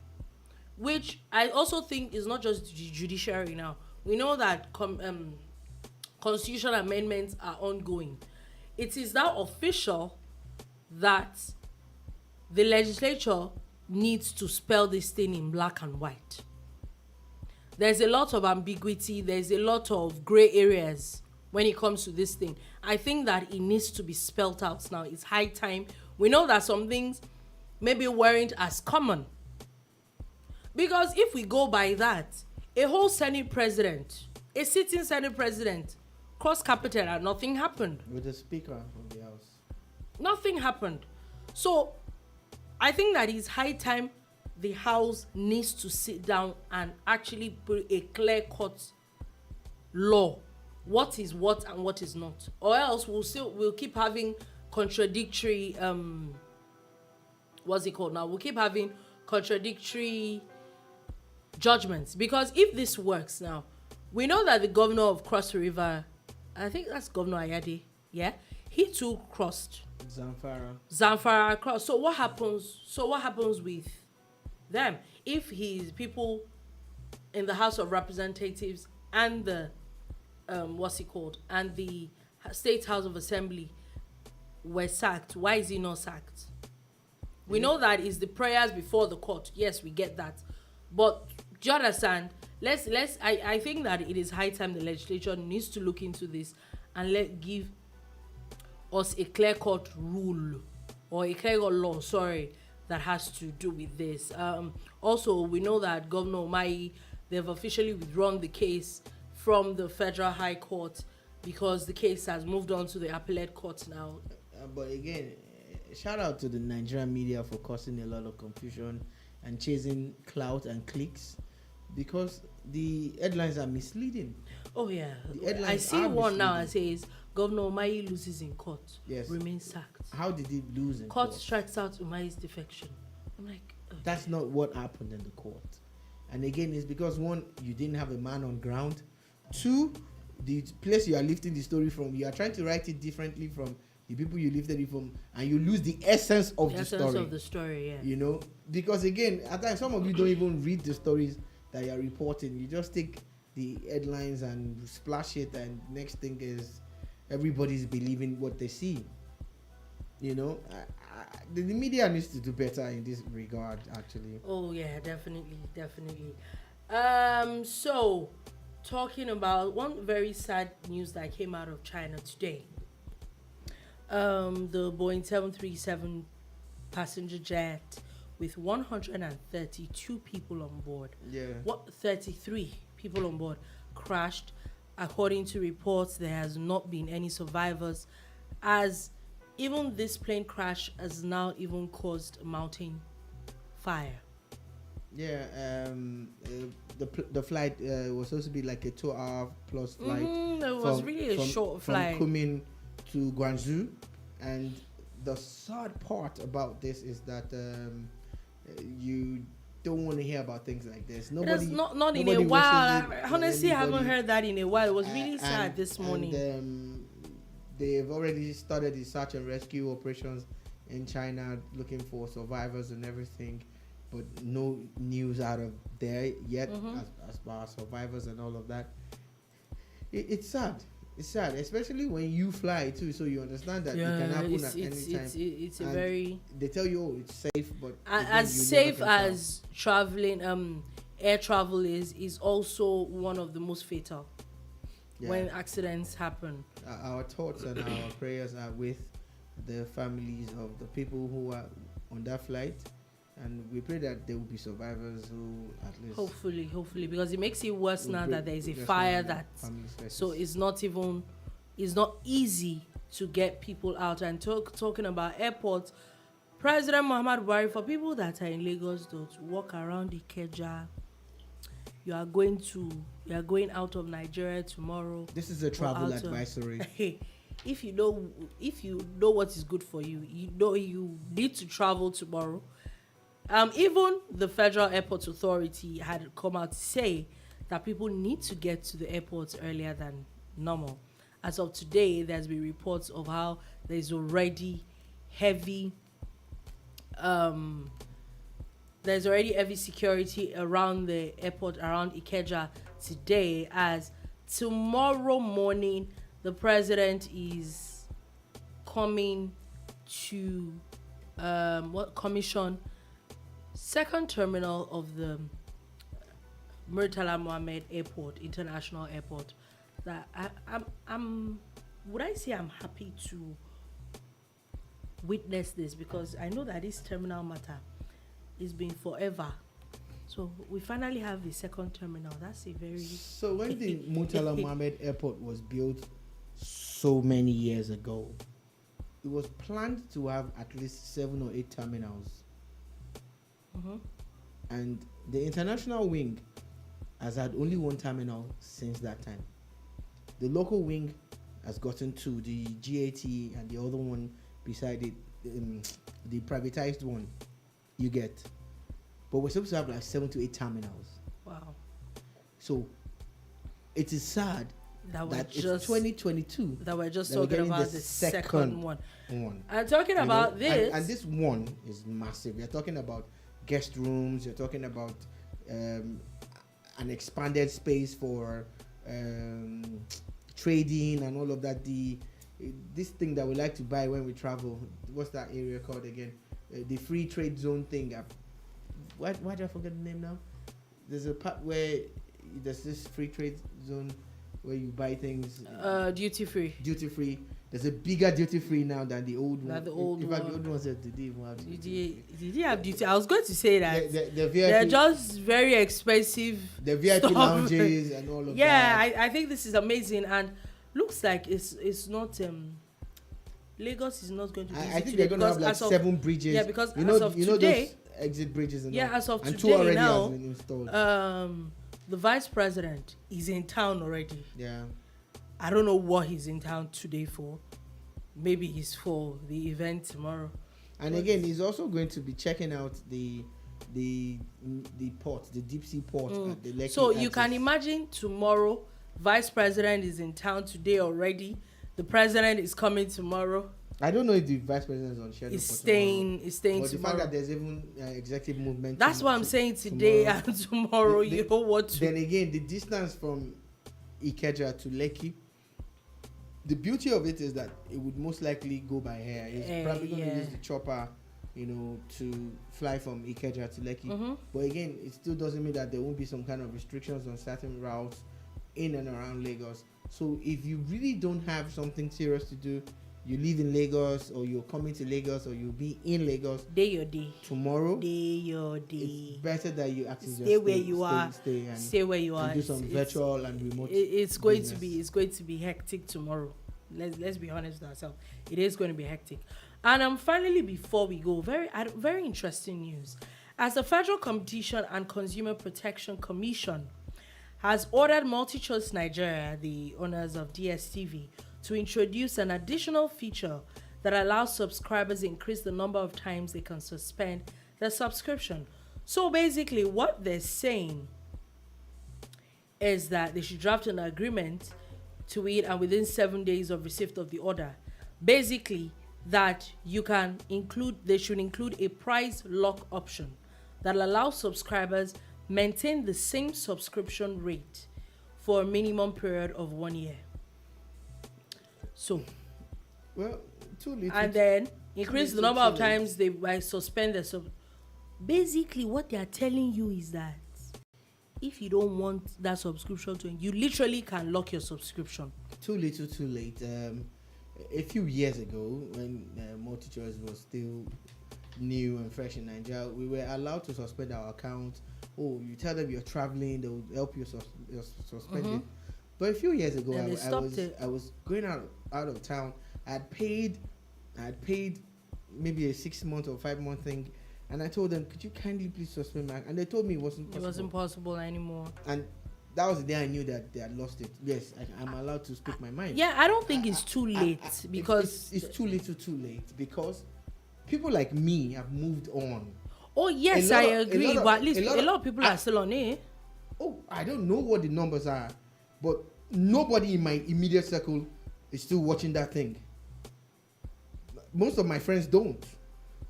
Which I also think is not just the judiciary now. We know that constitutional amendments are ongoing. It is now official that the legislature needs to spell this thing in black and white. There's a lot of ambiguity. There's a lot of gray areas when it comes to this thing. I think that it needs to be spelled out now. It's high time. We know that some things maybe weren't as common. Because if we go by that, a whole Senate president, a sitting Senate president, cross-carpeted and nothing happened. With the Speaker of the House. Nothing happened. So I think that it's high time the House needs to sit down and actually put a clear-cut law. What is what and what is not. Or else we'll keep having contradictory what's it called now? We'll keep having contradictory judgments. Because if this works now, we know that the governor of Cross River I think that's Governor Ayade. Yeah, he too crossed Zamfara. across. So what happens? So what happens with them if his people in the House of Representatives and the what's it called, and the State House of Assembly were sacked? Why is he not sacked? We know that it's the prayers before the court. Yes, we get that, but do you understand? I think that it is high time the legislature needs to look into this and give us a clear-cut rule or a clear-cut law, that has to do with this. Also, we know that Governor Umahi, they've officially withdrawn the case from the Federal High Court because the case has moved on to the appellate court now. But again, shout out to the Nigerian media for causing a lot of confusion and chasing clout and clicks, because the headlines are misleading. Oh yeah, I see one now that says Governor Umahi loses in court, yes, remains sacked. How did he lose in court? Strikes out Umahi's defection. I'm like, okay. That's not what happened in the court. And again, it's because one, you didn't have a man on ground. Two, the place you are lifting the story from, you are trying to write it differently from the people you lifted it from, and you lose the essence of the story. Of the story, yeah. You know, because again, at times some of you don't even read the stories that you are reporting. You just take the headlines and splash it, and next thing is everybody's believing what they see. You know, the media needs to do better in this regard, actually. Oh yeah, definitely. So talking about one very sad news that came out of China today. The Boeing 737 passenger jet with 132 people on board. Yeah. 33 people on board crashed. According to reports, there has not been any survivors, as even this plane crash has now even caused a mountain fire. Yeah, the flight was supposed to be like a 2-hour plus flight. It was really a short flight. From Kunming to Guangzhou, and the sad part about this is that you don't want to hear about things like this. Nobody, not in a while. Honestly, I haven't heard that in a while. It was really sad this morning. And, they've already started the search and rescue operations in China, looking for survivors and everything, but no news out of there yet as far as survivors and all of that. It's sad. It's sad, especially when you fly too, so you understand that it can happen at any time. It's a very. They tell you, oh, it's safe, but as safe as traveling, air travel is also one of the most fatal when accidents happen. Our thoughts and our prayers are with the families of the people who are on that flight, and we pray that there will be survivors who at least hopefully, because it makes it worse now that there is a fire that so it's not easy to get people out. And talking about airports, President Muhammad Buhari, for people that are in Lagos though, to walk around Ikeja, you are going out of Nigeria tomorrow. This is a travel advisory. If you know what is good for you, you need to travel tomorrow. Even the Federal Airport Authority had come out to say that people need to get to the airports earlier than normal. As of today, there's been reports of how there's already heavy security around the airport, around Ikeja today, as tomorrow morning the president is coming to commission second terminal of the Murtala Mohammed Airport, International Airport. That I'm happy to witness this, because I know that this terminal matter has been forever. So we finally have the second terminal. That's a very... So when the Murtala Mohammed Airport was built so many years ago, it was planned to have at least 7 or 8 terminals. And the international wing has had only 1 terminal since that time. The local wing has gotten 2, the GAT and the other one beside it, the privatized one, you get. But we're supposed to have like 7 to 8 terminals. Wow. So it is sad that it's 2022. That we're just that we're talking getting about the second one. And talking You about know, this. and this one is massive. You're talking about guest rooms. You're talking about an expanded space for trading and all of that. This thing that we like to buy when we travel. What's that area called again? The free trade zone thing. Why do I forget the name now? There's a part where there's this free trade zone where you buy things. Duty free. Duty free. There's a bigger duty free now than the old one. The old in fact, one. the old ones did even have duty. Did you have duty? I was going to say that. The VIP, they're just very expensive. the VIP stuff. lounges and all of that. Yeah, I think this is amazing, and looks like it's not. Lagos is not going to be easy I think today they're going to have like 7 bridges. Yeah, because you know, as of today, those exit bridges and all. as of and today 2 already now, has been installed. the vice president is in town already. Yeah. I don't know what he's in town today for. Maybe he's for the event tomorrow. And again, he's also going to be checking out the port, the deep sea port at the Lekki So you access. can imagine tomorrow, vice president is in town today already. The president is coming tomorrow. I don't know if the vice president is on schedule. He's staying but tomorrow. the fact that there's even executive movement. That's what I'm saying today tomorrow. and tomorrow. You know what to. Then again, the distance from Ikeja to Lekki. The beauty of it is that it would most likely go by air. It's probably going to use the chopper, to fly from Ikeja to Lekki. Mm-hmm. But again, it still doesn't mean that there won't be some kind of restrictions on certain routes in and around Lagos. So if you really don't have something serious to do, you live in Lagos or you're coming to Lagos or you'll be in Lagos Day your day. tomorrow, Day your day. it's better that you actually Stay just where you are. Stay where you are. and do some virtual and remote. It's going to business. be. It's going to be hectic tomorrow. Let's be honest with ourselves. It is going to be hectic. And finally, before we go, very interesting news. As the Federal Competition and Consumer Protection Commission has ordered MultiChoice Nigeria, the owners of DSTV, to introduce an additional feature that allows subscribers increase the number of times they can suspend their subscription. So basically, what they're saying is that they should draft an agreement to it, and within 7 days of receipt of the order, basically that they should include a price lock option that allows subscribers maintain the same subscription rate for a minimum period of 1 year. So, Well, too little. and then increase the number of too late. times they might suspend the basically what they are telling you is that if you don't want that subscription to end, you literally can lock your subscription. Too little, too late. A few years ago, when MultiChoice was still new and fresh in Nigeria, we were allowed to suspend our account. Oh, you tell them you're traveling, they will help you suspend it. But a few years ago, And they stopped it. I was going out of town. I had paid maybe a 6-month or 5-month thing, and I told them, could you kindly please suspend my? And they told me it wasn't possible. It wasn't possible anymore. And that was the day I knew that they had lost it. Yes, I'm allowed to speak my mind. Yeah, I don't think it's too late because it's too little, too late because people like me have moved on. Oh yes, I agree. But at least a lot of people are still on it. Oh, I don't know what the numbers are, but nobody in my immediate circle is still watching that thing. Most of my friends don't.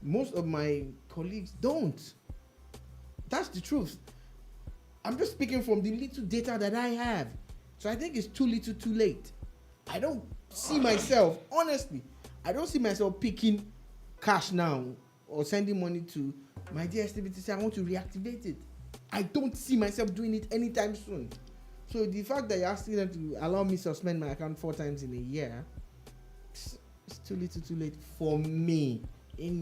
Most of my colleagues don't. That's the truth. I'm just speaking from the little data that I have. So I think it's too little, too late. I don't see myself, honestly, I don't see myself picking cash now or sending money to my DSTV to say I want to reactivate it. I don't see myself doing it anytime soon. So the fact that you're asking them to allow me to suspend my account 4 times in a year, it's too little, too late for me.